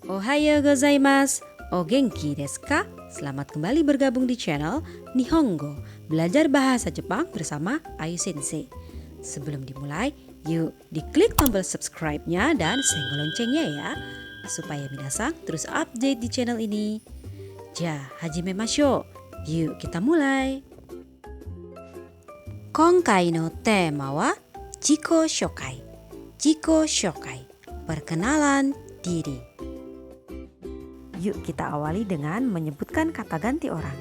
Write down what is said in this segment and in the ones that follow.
Ohayo gozaimasu. O genki desu ka? Selamat kembali bergabung di channel Nihongo, belajar bahasa Jepang bersama Ayu Sensei. Sebelum dimulai, yuk diklik tombol subscribe-nya dan senggol loncengnya ya, supaya minasan terus update di channel ini. Ja, hajimemashou. Yuk kita mulai. Konkai no tema wa Jiko Shokai. Jiko Shokai, perkenalan diri. Yuk kita awali dengan menyebutkan kata ganti orang.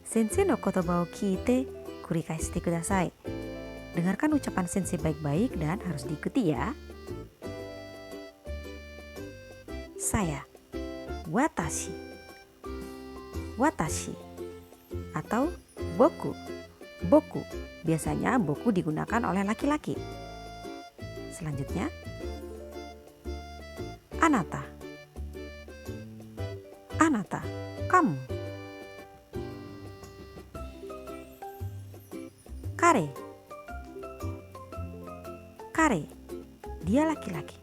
Sensei no kotoba o kiite kurikai shite kudasai. Dengarkan ucapan sensei baik-baik dan harus diikuti ya. Saya, watashi. Watashi atau boku. Boku. Biasanya boku digunakan oleh laki-laki. Selanjutnya, anata. Anata, kamu. Kare. Kare, dia laki-laki.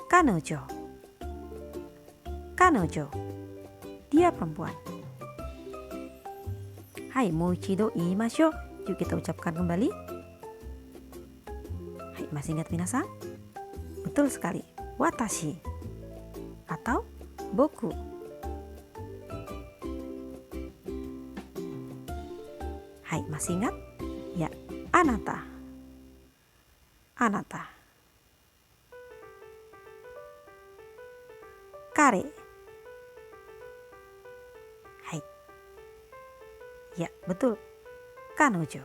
Kanojo. Kanojo, dia perempuan. Hai, mou ichido iimashou. Yuk kita ucapkan kembali. Hai, masih ingat minasan? Betul sekali. Watashi atau boku. Hai, masih ingat? Ya, anata. Anata. Kare. Hai. Ya, betul. Kanojo.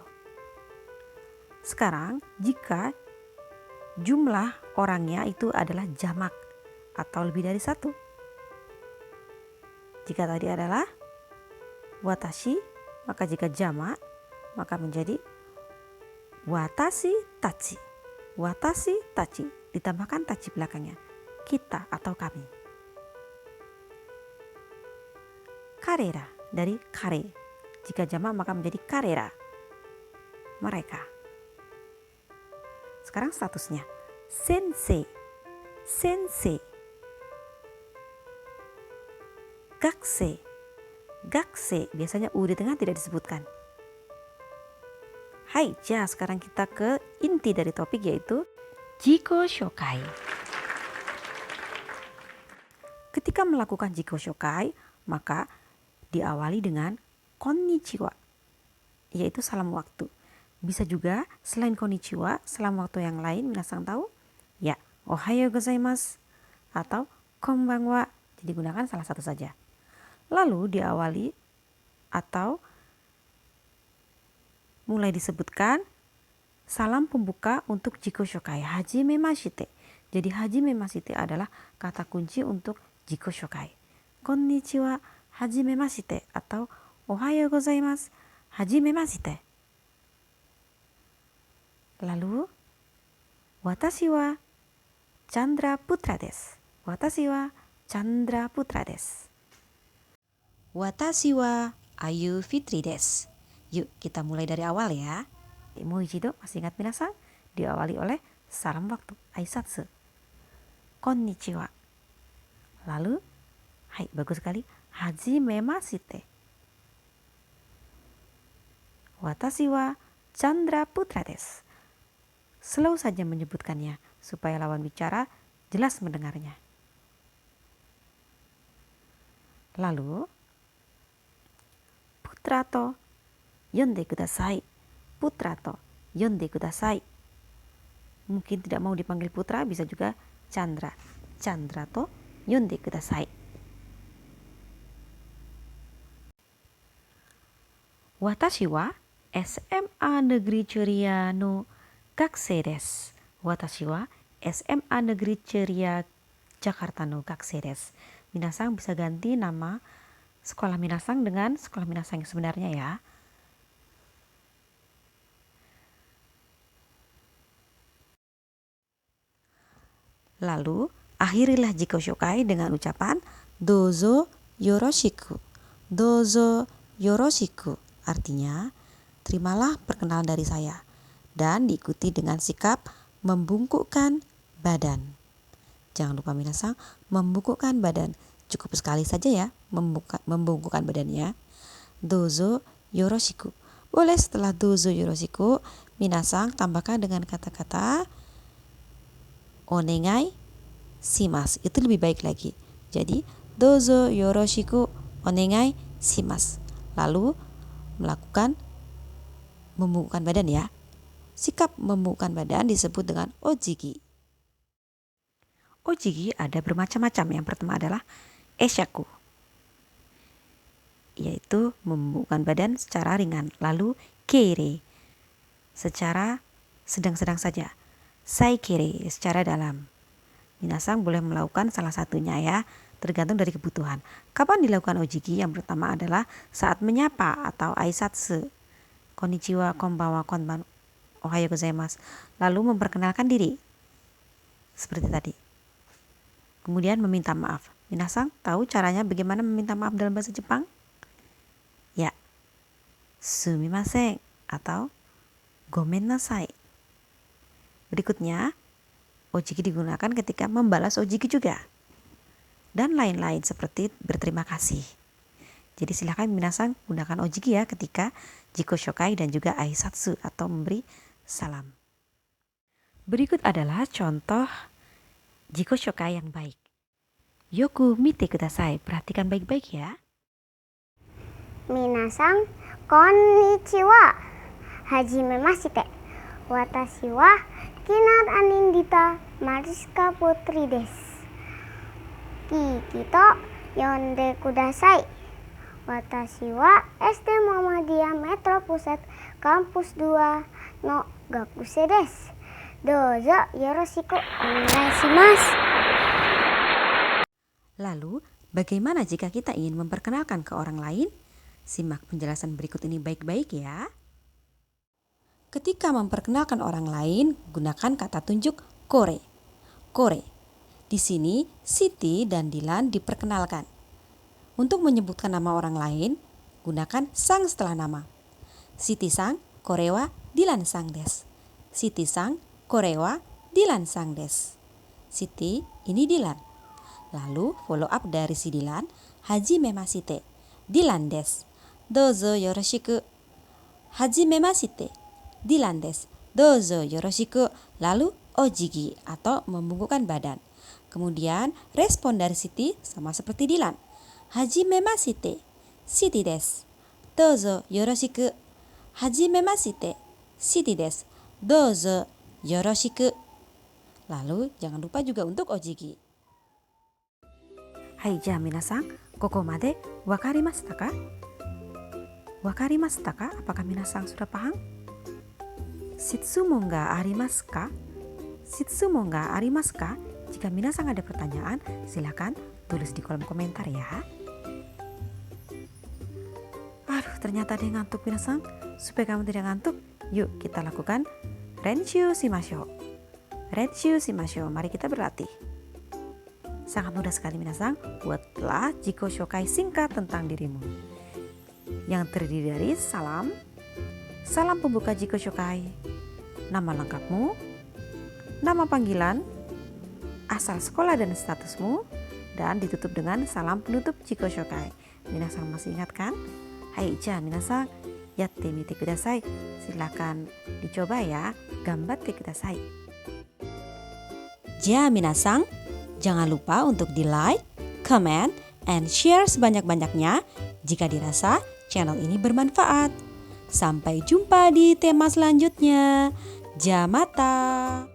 Sekarang, jika jumlah orangnya itu adalah jamak atau lebih dari satu. Jika tadi adalah watashi, maka jika jamak, maka menjadi watashi tachi. Watashi tachi, ditambahkan tachi belakangnya. Kita atau kami. Karera, dari kare. Jika jamak maka menjadi karera. Mereka. Sekarang statusnya sensei. Sensei. Gakusei. Gakusei, biasanya u di tengah tidak disebutkan. Hai, sekarang kita ke inti dari topik yaitu Jiko Shokai. Ketika melakukan Jiko Shokai, maka diawali dengan konnichiwa, yaitu salam waktu. Bisa juga selain konnichiwa, salam waktu yang lain, minasan tahu? Ya, ohayo gozaimasu atau konbanwa. Jadi gunakan salah satu saja. Lalu diawali atau mulai disebutkan salam pembuka untuk Jiko Shokai, hajimemashite. Jadi hajimemashite adalah kata kunci untuk Jiko Shokai. Konnichiwa, hajimemashite atau ohayo gozaimasu, hajimemashite. Lalu, watashi wa Chandra Putra desu. Watashi wa Chandra Putra desu. Watashi wa Ayu Fitri desu. Yuk kita mulai dari awal ya. Mou ichido, masih ingat minasan? Diawali oleh salam waktu, aisatsu. Konnichiwa. Lalu, hai, bagus sekali. Hajimemashite. Watashi wa Chandra Putra desu. Slow saja menyebutkannya supaya lawan bicara jelas mendengarnya. Lalu, putra to yonde kudasai. Putra to yonde kudasai. Mungkin tidak mau dipanggil putra, bisa juga Chandra. Chandra to yonde kudasai. Watashi wa SMA Negeri Ceria no Gakusei desu. Watashi wa SMA Negeri Ceria Jakarta no Gakusei desu. Minasan bisa ganti nama sekolah minasan dengan sekolah minasan yang sebenarnya ya. Lalu, akhirilah Jiko Shokai dengan ucapan dozo yoroshiku. Dozo yoroshiku artinya terimalah perkenalan dari saya. Dan diikuti dengan sikap membungkukkan badan. Jangan lupa minasang membungkukkan badan. Cukup sekali saja ya membungkukkan badannya. Dozo yoroshiku. Boleh setelah dozo yoroshiku, minasang tambahkan dengan kata-kata onegai shimasu. Itu lebih baik lagi. Jadi dozo yoroshiku onegai shimasu. Lalu melakukan membungkukkan badan ya. Sikap membungkukkan badan disebut dengan ojigi. Ojigi ada bermacam-macam. Yang pertama adalah eshaku, yaitu membungkukkan badan secara ringan. Lalu keire, secara sedang-sedang saja. Saikere, secara dalam. Minasang boleh melakukan salah satunya ya, tergantung dari kebutuhan. Kapan dilakukan ojigi? Yang pertama adalah saat menyapa atau aisatsu. Konnichiwa, konbanwa, konban, ohayo gozaimasu. Lalu memperkenalkan diri. Seperti tadi. Kemudian meminta maaf. Minasang tahu caranya bagaimana meminta maaf dalam bahasa Jepang? Ya, sumimasen atau gomen nasai. Berikutnya, ojigi digunakan ketika membalas ojigi juga. Dan lain-lain seperti berterima kasih. Jadi silakan minasang gunakan ojigi ya ketika jiko shokai dan juga aisatsu atau memberi salam. Berikut adalah contoh jiko shokai yang baik. Yoku mite kudasai. Perhatikan baik-baik ya. Minasang, konnichiwa. Hajimemashite. Watashi wa Kinar Anindita Mariska Putri desu. Kiki to yonde kudasai. Watashi wa SD Muhammadiyah Metro Pusat Kampus 2 no Gakusei desu. Dozo yoroshiku onegai shimasu. Lalu, bagaimana jika kita ingin memperkenalkan ke orang lain? Simak penjelasan berikut ini baik-baik ya. Ketika memperkenalkan orang lain, gunakan kata tunjuk kore. Kore. Di sini, Siti dan Dilan diperkenalkan. Untuk menyebutkan nama orang lain, gunakan sang setelah nama. Siti-sang, kore wa Dilan-sang desu. Siti-sang, kore wa Dilan-sang desu. Siti, ini Dilan. Lalu follow up dari si Dilan, hajimemashite, Dilan desu. Dozo yoroshiku. Hajimemashite, Dilan desu. Dozo yoroshiku. Lalu ojigi atau membungkukkan badan. Kemudian respon dari Siti sama seperti Dilan. Hajimemashite, Siti desu. Dozo yoroshiku. Hajimemashite, Siti desu. Dozo yoroshiku. Lalu jangan lupa juga untuk ojigi. Hai, minasang, koko made wakarimashita ka? Wakarimashita ka? Apakah minasang sudah paham? Shitsumon ga arimasu ka? Shitsumon ga arimasu ka? Jika minasang ada pertanyaan, silakan tulis di kolom komentar ya. Aduh, ternyata ada yang ngantuk minasang. Supaya kamu tidak ngantuk, yuk kita lakukan renshu shimashou. Renshu shimashou, mari kita berlatih. Sangat mudah sekali minasang, buatlah jiko shokai singkat tentang dirimu. Yang terdiri dari salam, salam pembuka jiko shokai, nama lengkapmu, nama panggilan, asal sekolah dan statusmu, dan ditutup dengan salam penutup jiko shokai. Minasang masih ingat kan? Hai, minasang, yatte mite kudasai. Silakan dicoba ya, gambatte kudasai. Minasang, jangan lupa untuk di-like, comment, and share sebanyak-banyaknya jika dirasa channel ini bermanfaat. Sampai jumpa di tema selanjutnya. Jamata.